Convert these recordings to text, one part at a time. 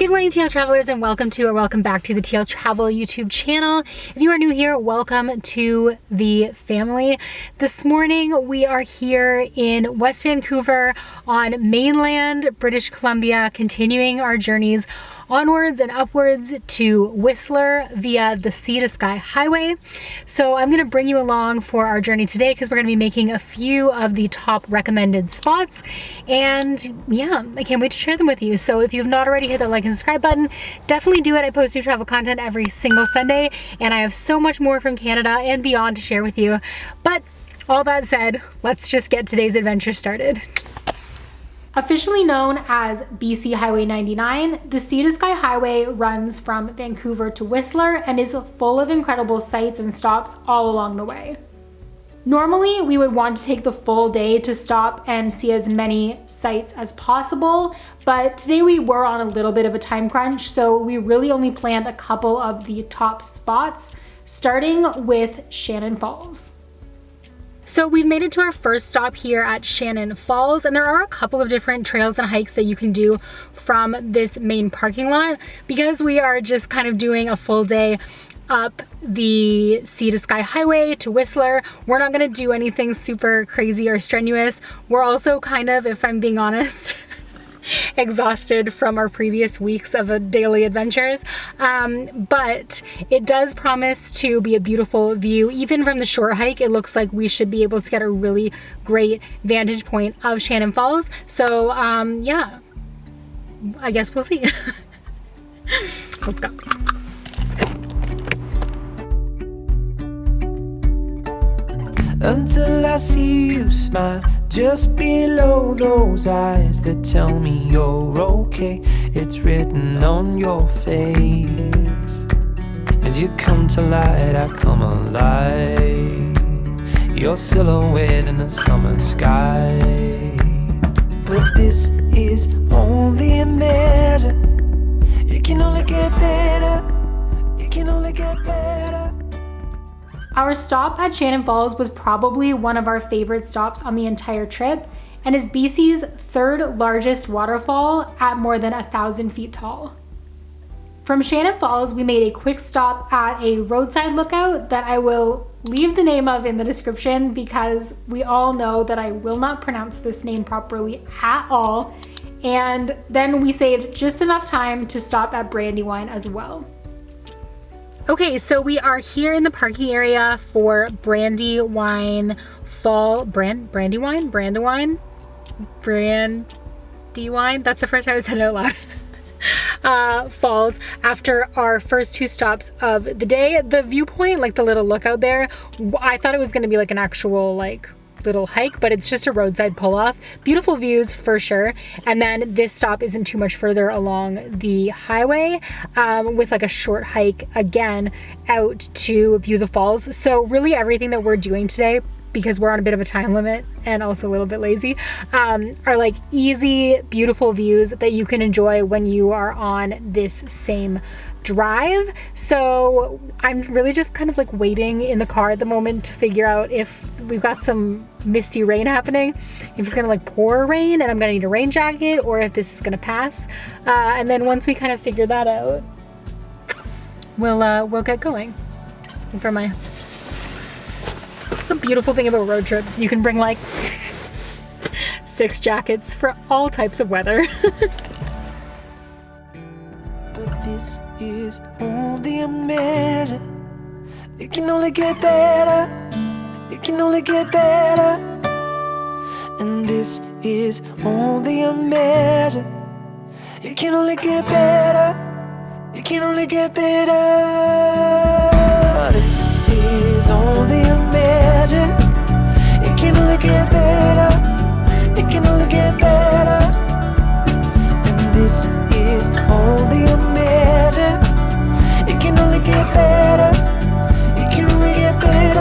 Good morning, TL Travelers, and welcome to or welcome back to the TL Travel YouTube channel. If you are new here, welcome to the family. This morning we are here in West Vancouver on mainland British Columbia, continuing our journeys onwards and upwards to Whistler via the Sea to Sky Highway. So I'm going to bring you along for our journey today because we're going to be making a few of the top recommended spots, and yeah, I can't wait to share them with you. So if you've not already hit the like and subscribe button, definitely do it. I post new travel content every single Sunday, and I have so much more from Canada and beyond to share with you. But all that said, let's just get today's adventure started. Officially known as BC Highway 99, the Sea to Sky Highway runs from Vancouver to Whistler and is full of incredible sights and stops all along the way. Normally, we would want to take the full day to stop and see as many sights as possible, but today we were on a little bit of a time crunch, so we really only planned a couple of the top spots, starting with Shannon Falls. So we've made it to our first stop here at Shannon Falls, and there are a couple of different trails and hikes that you can do from this main parking lot. Because we are just kind of doing a full day up the Sea to Sky Highway to Whistler, we're not gonna do anything super crazy or strenuous. We're also kind of, if I'm being honest, exhausted from our previous weeks of daily adventures, but it does promise to be a beautiful view. Even from the short hike, it looks like we should be able to get a really great vantage point of Shannon Falls. So yeah, I guess we'll see. Let's go. Until I see you smile just below those eyes that tell me you're okay. It's written on your face. As you come to light, I come alive. Your silhouette in the summer sky. But this is only a measure. It can only get better. It can only get better. Our stop at Shannon Falls was probably one of our favorite stops on the entire trip, and is BC's third largest waterfall at more than 1,000 feet tall. From Shannon Falls, we made a quick stop at a roadside lookout that I will leave the name of in the description because we all know that I will not pronounce this name properly at all. And then we saved just enough time to stop at Brandywine as well. Okay, so we are here in the parking area for Brandywine Brandywine? That's the first time I said it out loud. Falls. After our first two stops of the day, the viewpoint, like the little lookout there, I thought it was going to be like an actual like little hike, but it's just a roadside pull-off. Beautiful views for sure. And then this stop isn't too much further along the highway, with like a short hike again out to view the falls. So really everything that we're doing today, because we're on a bit of a time limit and also a little bit lazy, are like easy, beautiful views that you can enjoy when you are on this same drive. So I'm really just kind of like waiting in the car at the moment to figure out if we've got some misty rain happening, if it's gonna like pour rain and I'm gonna need a rain jacket, or if this is gonna pass. And then once we kind of figure that out, we'll get going. Just looking for my... That's the beautiful thing about road trips. You can bring like 6 jackets for all types of weather. But this is only a measure. It can only get better. It can only get better. And this is only a measure. It can only get better. It can only get better. This is only a measure. It can only get better. It can only get better. And this is only a measure. It can only get better. It can only get better.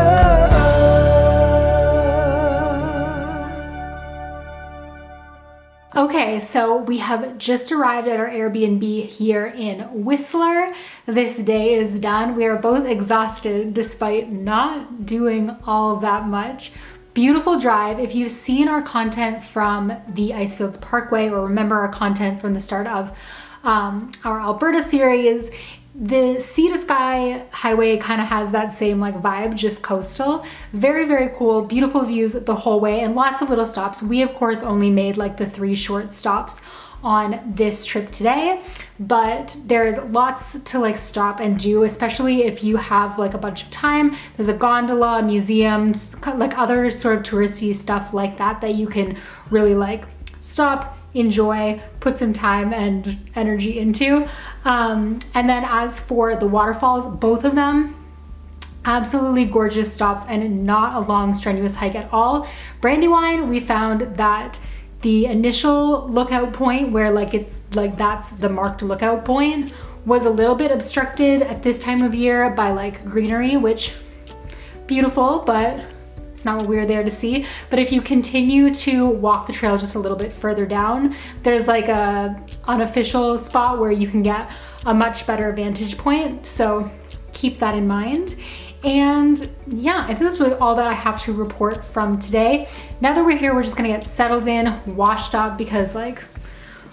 Okay, so we have just arrived at our Airbnb here in Whistler. This day is done. We are both exhausted despite not doing all that much. Beautiful drive. If you've seen our content from the Icefields Parkway, or remember our content from the start of our Alberta series. The Sea to Sky Highway kind of has that same like vibe, just coastal. Very, very cool, beautiful views the whole way and lots of little stops. We of course only made like the 3 short stops on this trip today, but there's lots to like stop and do, especially if you have like a bunch of time. There's a gondola, museums, like other sort of touristy stuff like that that you can really like stop, enjoy, put some time and energy into. And then as for the waterfalls, both of them, absolutely gorgeous stops and not a long strenuous hike at all. Brandywine, we found that the initial lookout point where like it's like that's the marked lookout point was a little bit obstructed at this time of year by like greenery, which beautiful, but it's not what we were there to see. But if you continue to walk the trail just a little bit further down, there's like a unofficial spot where you can get a much better vantage point. So keep that in mind. And yeah, I think that's really all that I have to report from today. Now that we're here, we're just gonna get settled in, washed up, because like,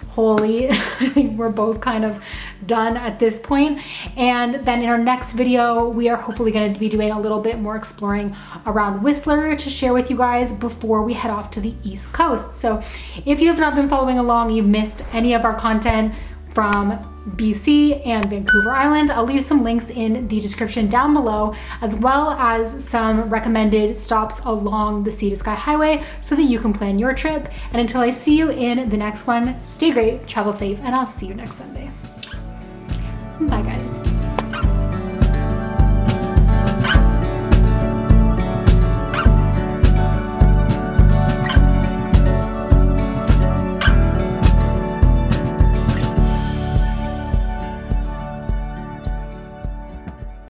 holy, I think we're both kind of done at this point. And then in our next video, we are hopefully going to be doing a little bit more exploring around Whistler to share with you guys before we head off to the East Coast. So if you have not been following along, you've missed any of our content from BC and Vancouver Island, I'll leave some links in the description down below, as well as some recommended stops along the Sea to Sky Highway so that you can plan your trip. And until I see you in the next one, stay great, travel safe, and I'll see you next Sunday.